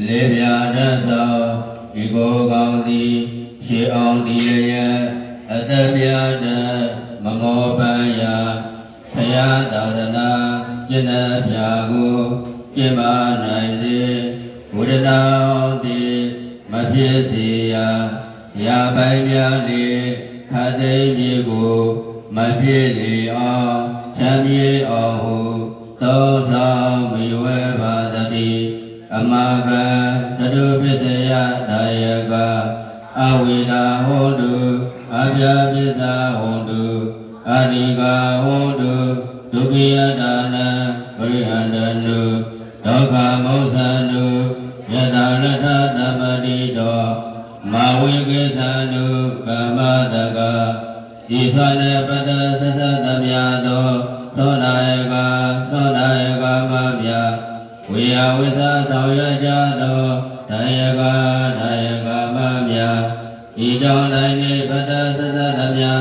လေပြာတသောဤကိုကောင်းသည်ရှေအောင်ဒီလျက်အတ္တပြာတမမောပန်းရာဖယားသာသနာကျင့်တဲ့ဖြာကိုကျင့်ပါနိုင်စေဝိဒနာတိမဖြစ်စေရာရာပိုင်များလေခတ်သိမ်းမြေကိုမဖြစ်လေအောင်ချမ်းမြေအောင်ဟုသောဆောင်မိဝဲပါတတိအမကံသတုပစ္စယဒါယကအဝိဒါဟောတုအပြာပစ္စဟောတုအနိကာဟောတုဒုက္ခိယဒါနံပရိဟန္တနုဒုက္ခမောသနုယတာလထသမတိတောမဝိကိသနုကမ္မတကဤသနေပတ္တသသတမြာသောသောနာယကမမြဝေယဝိသဆောင်ရကြသောဒါယကမမြဤကြောင့်၌ပတ္တသသတမြာ